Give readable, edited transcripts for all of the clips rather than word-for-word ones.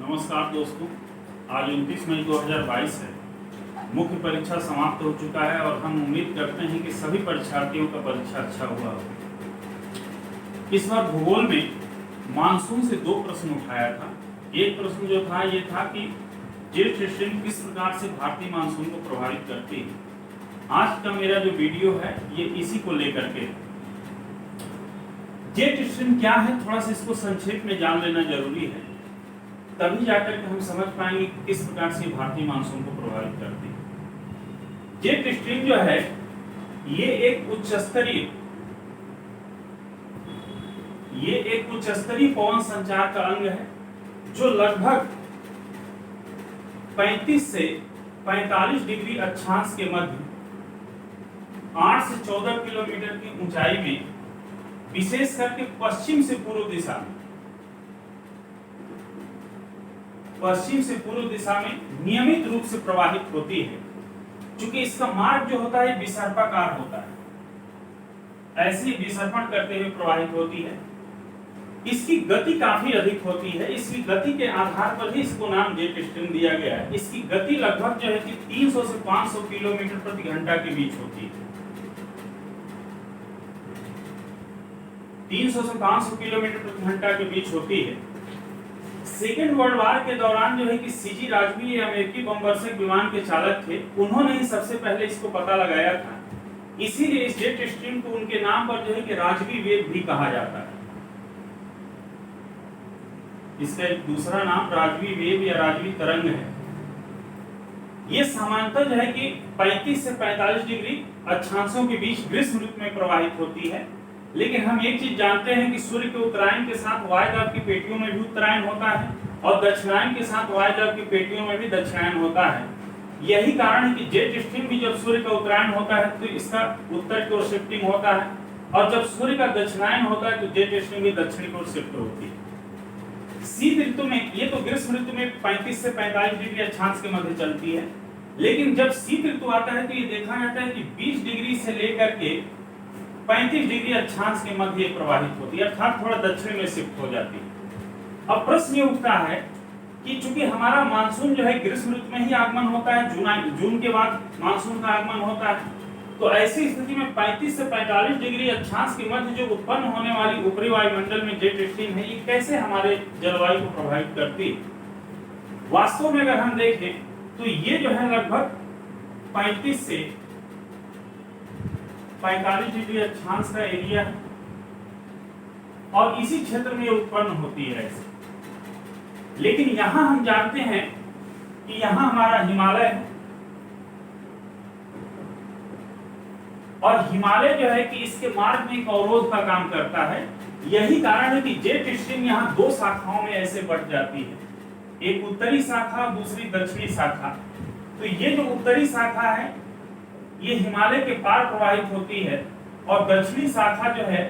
नमस्कार दोस्तों, आज 29 मई 2022 है। मुख्य परीक्षा समाप्त हो चुका है और हम उम्मीद करते हैं कि सभी परीक्षार्थियों का परीक्षा अच्छा हुआ हो। इस बार भूगोल में मानसून से 2 प्रश्न उठाया था। एक प्रश्न जो था ये था कि जेट स्ट्रीम किस प्रकार से भारतीय मानसून को प्रभावित करती है। आज का मेरा जो वीडियो है ये इसी को लेकर के। जेट स्ट्रीम क्या है, थोड़ा सा इसको संक्षेप में जान लेना जरूरी है, तभी जाकर के हम समझ पाएंगे कि किस प्रकार से भारतीय मानसून को प्रभावित करती है। जेट स्ट्रीम जो है ये एक उच्च स्तरीय पवन संचार का अंग है जो लगभग 35 से 45 डिग्री अक्षांश के मध्य 8 से 14 किलोमीटर की ऊंचाई में, विशेष करके पश्चिम से पूर्व दिशा में नियमित रूप से प्रवाहित होती है। क्योंकि इसका मार्ग जो होता है विसर्पाकार होता है, ऐसी विसर्पण करते हुए प्रवाहित होती है। इसकी गति काफी अधिक होती है। इसकी गति के आधार पर ही इसको नाम जेट स्ट्रीम दिया गया है। इसकी गति लगभग जो है कि 300 से 500 किलोमीटर प्रति घंटा के बीच होती है। 300 से 500 किलोमीटर प्रति घंटा के बीच होती है। सेकेंड वर्ल्ड वार के दौरान जो है कि सीजी राजवी अमेरिकी बमवर्षक विमान के चालक थे, उन्होंने ही सबसे पहले इसको पता लगाया था। इसीलिए इस जेट स्ट्रीम को उनके नाम पर जो है कि राजवी वेव भी कहा जाता है। इसका एक दूसरा नाम राजवी वेव या राजवी तरंग है। ये सामान्यतः जो है कि 35 से 45 डिग्री अक्षांशों के बीच ग्रीष्म ऋतु में प्रवाहित होती है। लेकिन हम एक चीज जानते हैं कि सूर्य के उत्तरायण के साथ वायुदाब की पेटियों में भी उत्तरायण होता है और दक्षिणायन के साथ वायुदाब की पेटियों में भी दक्षिणायन होता है। यही कारण है कि जेट स्ट्रीम भी जब सूर्य का उत्तरायण होता है तो इसका उत्तर की ओर शिफ्टिंग होता है, और जब सूर्य का दक्षिणायन होता है तो जेट स्ट्रीम भी दक्षिण की ओर शिफ्ट होती है। शीत ऋतु में, ये तो ग्रीष्म ऋतु में 35 से 45 डिग्री अक्षांश के मध्य चलती है, लेकिन जब शीत ऋतु आता है तो ये देखा जाता है कि 20 डिग्री से लेकर के 35 डिग्री अक्षांश के मध्य प्रवाहित होती है, अर्थात थोड़ा दक्षिण में शिफ्ट हो जाती है। अब प्रश्न ये उठता है कि चूंकि हमारा मानसून जो है ग्रीष्म ऋतु में ही आगमन होता है, जून के बाद मानसून का आगमन होता है, तो ऐसी स्थिति में 35 से 45 डिग्री अक्षांश के मध्य जो उत्पन्न होने वाली ऊपरी वायुमंडल में जेट स्ट्रीम है, ये कैसे हमारे जलवायु को प्रभावित करती है। वास्तव में अगर हम देखें तो ये जो है लगभग 35 से 45 डिग्री अक्षांश का एरिया है और इसी क्षेत्र में उत्पन्न होती है ऐसे। लेकिन यहां हम जानते हैं कि यहां हमारा हिमालय है, और हिमालय जो है कि इसके मार्ग में एक अवरोध का काम करता है। यही कारण है कि जेट स्ट्रीम यहां 2 शाखाओं में ऐसे बढ़ जाती है, एक उत्तरी शाखा, दूसरी दक्षिणी शाखा। तो ये जो उत्तरी शाखा है ये हिमालय के पार प्रवाहित होती है, और दक्षिणी शाखा जो है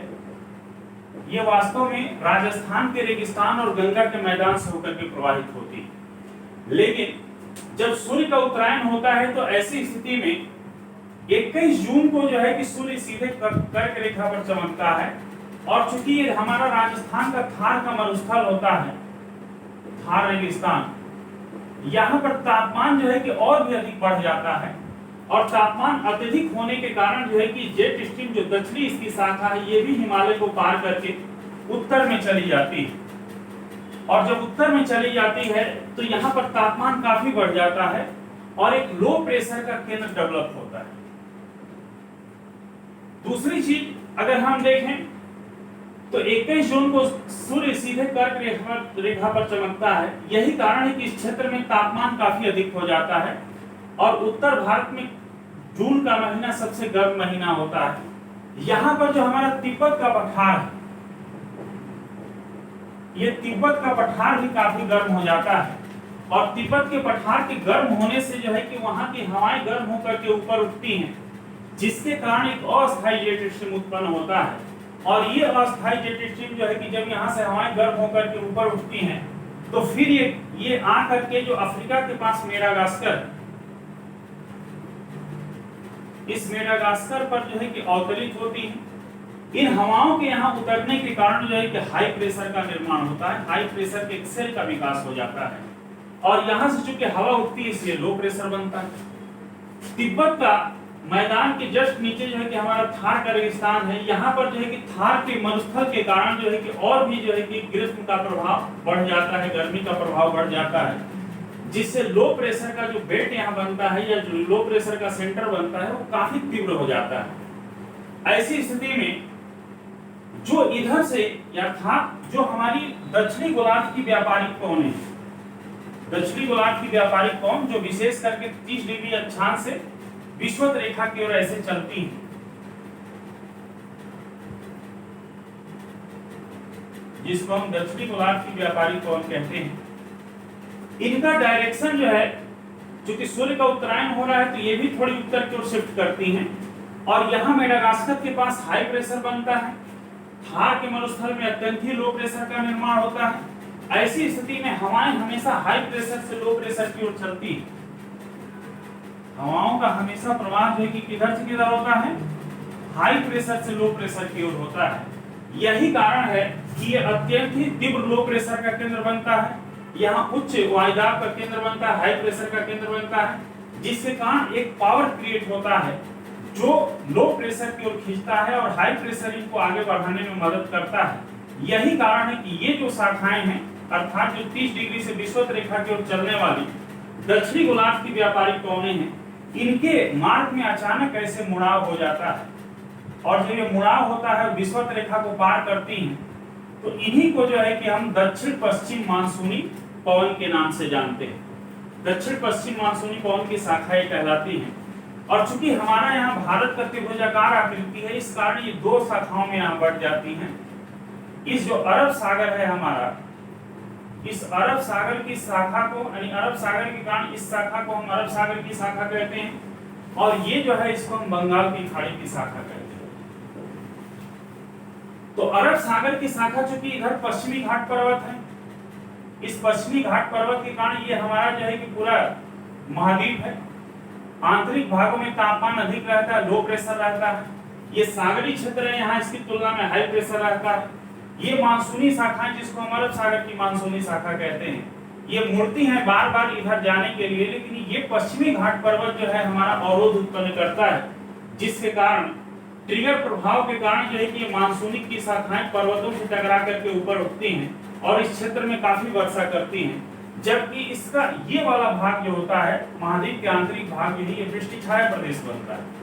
ये वास्तव में राजस्थान के रेगिस्तान और गंगा के मैदान से होकर के प्रवाहित होती है। लेकिन जब सूर्य का उत्तरायण होता है तो ऐसी स्थिति में 21 जून को जो है कि सूर्य सीधे कर्क रेखा पर चमकता है, और चूंकि ये हमारा राजस्थान का थार का मरुस्थल होता है, थार रेगिस्तान, यहाँ पर तापमान जो है कि और भी अधिक बढ़ जाता है, और तापमान अत्यधिक होने के कारण जो है कि जेट स्ट्रीम जो दक्षिणी इसकी शाखा है ये भी हिमालय को पार करके उत्तर में चली जाती है। और जब उत्तर में चली जाती है तो यहाँ पर तापमान काफी बढ़ जाता है और एक लो प्रेशर का केंद्र डेवलप होता है। दूसरी चीज अगर हम देखें तो 21 जून को सूर्य सीधे कर्क रेखा पर चमकता है। यही कारण है कि इस क्षेत्र में तापमान काफी अधिक हो जाता है, और उत्तर भारत में जून का महीना सबसे गर्म महीना होता है। यहाँ पर जो हमारा तिब्बत का पठार है, ये तिब्बत का पठार भी काफी गर्म हो जाता है, और तिब्बत के पठार के गर्म होने से जो है कि वहां की हवाएं गर्म होकर के ऊपर उठती हैं, जिसके कारण एक अस्थायी जेट स्ट्रीम उत्पन्न होता है। और ये अस्थायी जेट स्ट्रीम जो है कि जब यहाँ से हवाएं गर्म होकर के ऊपर उठती हैं तो फिर ये आकर के जो अफ्रीका के पास मेडागास्कर, इस मेडागास्कर पर जो है कि अवतरित होती है। इन हवाओं के यहाँ उतरने के कारण जो है कि हाई प्रेशर का निर्माण होता है, हाई प्रेशर के एक सेल का विकास हो जाता है और यहाँ से चूंकि हवा उठती है इसलिए लो प्रेशर बनता है। तिब्बत का मैदान के जस्ट नीचे जो है कि हमारा थार का रेगिस्तान है, यहाँ पर जो है कि थार के मरुस्थल के कारण जो है कि और भी जो है कि ग्रीष्म का प्रभाव बढ़ जाता है, गर्मी का प्रभाव बढ़ जाता है, जिससे लो प्रेशर का जो बेल्ट यहाँ बनता है या जो लो प्रेशर का सेंटर बनता है वो काफी तीव्र हो जाता है। ऐसी स्थिति में जो इधर से अर्थात जो हमारी दक्षिणी गोलार्ध की व्यापारिक कोण है, दक्षिणी गोलार्ध की व्यापारिक कोण जो विशेष करके 30 डिग्री अक्षांश से विषुवत रेखा की ओर ऐसे चलती है, जिसको हम दक्षिणी गोलार्ध की व्यापारिक कोण कहते हैं। इनका डायरेक्शन जो है, चूंकि सूर्य का उत्तरायण हो रहा है तो ये भी थोड़ी उत्तर की ओर शिफ्ट करती हैं और यहाँ मेडागास्कर के पास हाई प्रेशर बनता है, थार के मरुस्थल में अत्यंत ही लो प्रेशर का निर्माण होता है। ऐसी स्थिति में हवाएं हमेशा हाई प्रेशर से लो प्रेशर की ओर चलती है। हवाओं का हमेशा प्रवाह जो है कि किधर से किधर होता है, हाई प्रेशर से लो प्रेशर की ओर होता है। यही कारण है कि ये अत्यंत ही तीव्र लो प्रेशर का केंद्र बनता है, यहाँ उच्च वायुदाब का केंद्र बनता है, हाई प्रेशर का केंद्र बनता है, जिसके कारण एक पावर क्रिएट होता है जो लो प्रेशर की ओर खींचता है और हाई प्रेशर इनको आगे बढ़ाने में मदद करता है। यही कारण है कि ये जो शाखाएं हैं अर्थात जो 30 डिग्री से विषुवत रेखा की ओर चलने वाली दक्षिणी गोलार्ध की व्यापारिक कोणें हैं, इनके मार्ग में अचानक ऐसे मुड़ाव हो जाता है और जब ये मुड़ाव होता है विषुवत रेखा को पार करती हैं तो इन्हीं को जो है कि हम दक्षिण पश्चिम मानसूनी पवन के नाम से जानते हैं। दक्षिण पश्चिम मानसूनी पवन की शाखाएं कहलाती हैं और चूंकि हमारा यहाँ भारत का त्रिभुजाकार आकृति है, इस कारण ये दो शाखाओं में यहाँ बढ़ जाती हैं। इस जो अरब सागर है हमारा, इस अरब सागर की शाखा को यानी अरब सागर के कारण इस शाखा को हम अरब सागर की शाखा कहते हैं और ये जो है इसको हम बंगाल की खाड़ी की शाखा कहते हैं। तो अरब सागर की शाखा चूंकि इधर पश्चिमी घाट पर्वत है, इस पश्चिमी घाट पर्वत के कारण ये हमारा जो है कि पूरा महाद्वीप है, आंतरिक भागों में तापमान अधिक रहता है, लो प्रेशर रहता है। ये सागरी क्षेत्र है, यहाँ इसकी तुलना में हाई प्रेशर रहता है। ये मानसूनी शाखाएं जिसको हम अरब सागर की मानसूनी शाखा कहते हैं, ये मुड़ती हैं बार बार इधर जाने के लिए, लेकिन ये पश्चिमी घाट पर्वत जो है हमारा अवरोध उत्पन्न करता है, जिसके कारण ट्रिगर प्रभाव के कारण जो है कि मानसूनी की शाखाएं पर्वतों से टकरा करके ऊपर उठती हैं और इस क्षेत्र में काफी वर्षा करती हैं। जबकि इसका ये वाला भाग जो होता है महाद्वीप के आंतरिक भाग जो है ये वृष्टि छाया प्रदेश बनता है।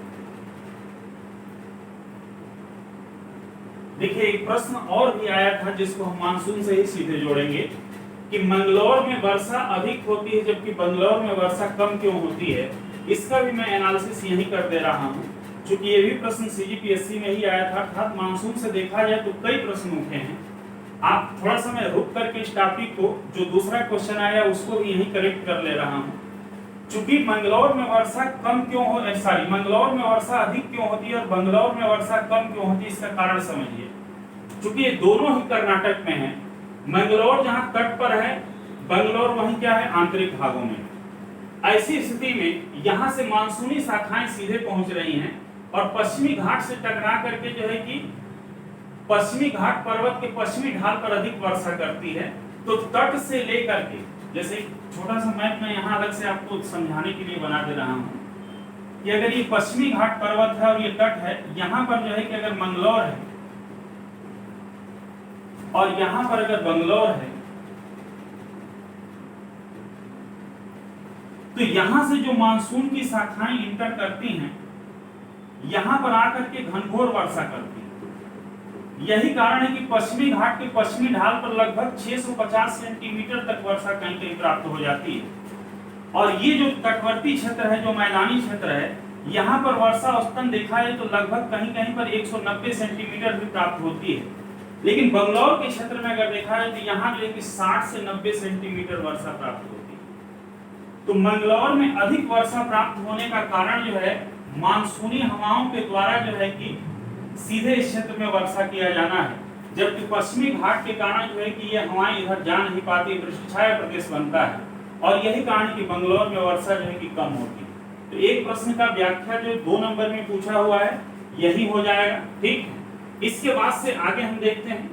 देखिए एक प्रश्न और भी आया था जिसको हम मानसून से ही सीधे जोड़ेंगे कि मंगलौर में वर्षा अधिक होती है जबकि बंगलौर में वर्षा कम क्यों होती है। इसका भी मैं एनालिसिस यही कर दे रहा हूँ, क्योंकि ये भी प्रश्न सीजीपीएससी में ही आया था। अर्थात मानसून से देखा जाए तो कई प्रश्न उठे हैं। आप थोड़ा समय रुक करके इस टॉपिक को जो दूसरा क्वेश्चन आया उसको भी यही करेक्ट कर ले रहा हूँ। चूंकि मंगलौर में वर्षा कम क्यों हो मंगलौर में वर्षा अधिक क्यों होती है और बंगलौर में वर्षा कम क्यों होती है, इसका कारण समझिए। चूंकि ये दोनों ही कर्नाटक में है, मंगलौर जहाँ तट पर है, बंगलौर वहीं क्या है आंतरिक भागों में। ऐसी स्थिति में यहाँ से मानसूनी शाखाएं सीधे पहुंच रही हैं और पश्चिमी घाट से टकरा करके जो है कि पश्चिमी घाट पर्वत के पश्चिमी ढाल पर अधिक वर्षा करती है। तो तट से लेकर के, जैसे छोटा सा मैप मैं यहाँ अलग से आपको समझाने के लिए बना दे रहा हूँ कि अगर ये पश्चिमी घाट पर्वत है और ये तट है, यहाँ पर जो है कि अगर मंगलौर है और यहाँ पर अगर बंगलौर है, तो यहाँ से जो मानसून की शाखाएं इंटर करती हैं, यहाँ पर आकर के घनघोर वर्षा करती है। यही कारण है कि पश्चिमी घाट के पश्चिमी ढाल पर लगभग 650 सेंटीमीटर तक वर्षा कहीं कहीं प्राप्त हो जाती है। और ये जो तटवर्ती क्षेत्र है, जो मैदानी क्षेत्र है, यहाँ पर वर्षा औसतन देखा जाए तो लगभग कहीं कहीं पर 190 सेंटीमीटर भी प्राप्त होती है। लेकिन बंगलौर के क्षेत्र में अगर देखा जाए तो यहाँ जो है कि 60 से 90 सेंटीमीटर वर्षा प्राप्त होती है। तो मंगलौर में अधिक वर्षा प्राप्त होने का कारण जो है मानसूनी हवाओं के द्वारा जो है कि सीधे इस क्षेत्र में वर्षा किया जाना है, जबकि पश्चिमी घाट के कारण जो है कि ये हवाएं इधर जा नहीं पाती, वृष्टि छाया प्रदेश बनता है और यही कारण कि बंगलौर में वर्षा जो है कि कम होती है। तो एक प्रश्न का व्याख्या जो 2 नंबर में पूछा हुआ है यही हो जाएगा, ठीक। इसके बाद से आगे हम देखते हैं,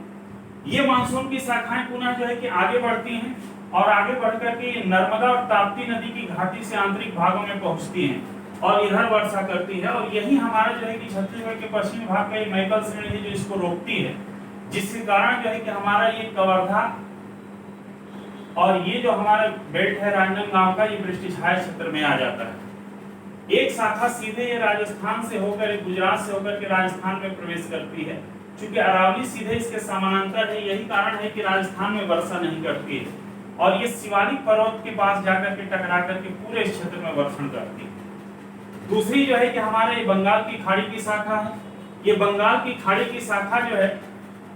ये मानसून की शाखाएं पुनः जो है कि आगे बढ़ती हैं और आगे बढ़कर के नर्मदा और ताप्ती नदी की घाटी से आंतरिक भागों में पहुंचती हैं और इधर वर्षा करती है। और यही हमारा जो है कि छत्तीसगढ़ के पश्चिमी भाग का एक मैकल श्रेणी है जो इसको रोकती है, जिसके कारण जो है कि हमारा ये कवर्धा और ये जो हमारा बेल्ट है राजनांदगांव का, ये वृष्टिछाया क्षेत्र में आ जाता है। एक शाखा सीधे ये राजस्थान से होकर, गुजरात से होकर के राजस्थान में प्रवेश करती है। चूंकि अरावली सीधे इसके समानांतर है, यही कारण है कि राजस्थान में वर्षा नहीं करती है और ये शिवालिक पर्वत के पास जाकर के टकरा करके पूरे इस क्षेत्र में वर्षण करती है। दूसरी जो है कि हमारे बंगाल की खाड़ी की शाखा है। ये बंगाल की खाड़ी की शाखा जो है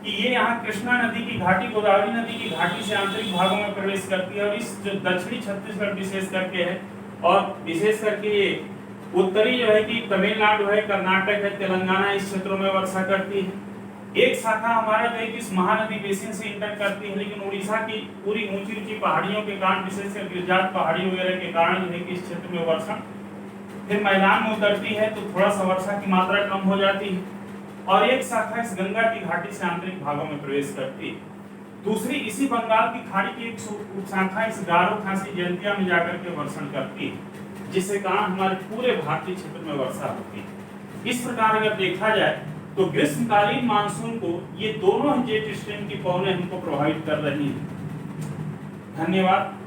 कि ये यहाँ कृष्णा नदी की घाटी, गोदावरी नदी की घाटी से आंतरिक भागों में प्रवेश करती है और इस जो दक्षिणी छत्तीसगढ़ विशेष करके है और विशेष करके ये उत्तरी जो है कि तमिलनाडु है, कर्नाटक है, तेलंगाना, इस क्षेत्रों में वर्षा करती है। एक शाखा हमारा जो है कि इस महानदी बेसिन से इंटर करती है, लेकिन उड़ीसा की पूरी ऊंची ऊंची पहाड़ियों के कारण, विशेषकर गिरजात पहाड़ी वगैरह के कारण जो है कि इस क्षेत्र में वर्षा फिर मैदान में उतरती है तो थोड़ा सा वर्षा की मात्रा कम हो जाती है। और एक शाखा इस गंगा की घाटी से आंतरिक भागों में प्रवेश करती है। दूसरी इसी बंगाल की खाड़ी की एक शाखा इस गारो खासी जयंतिया में जाकर के वर्षण करती है, जिसके कारण हमारे पूरे भारतीय क्षेत्र में वर्षा होती है। इस प्रकार अगर देखा जाए तो ग्रीष्मकालीन मानसून को ये दोनों जेट स्ट्रीम की पवनें हमको प्रभावित कर रही हैं। धन्यवाद।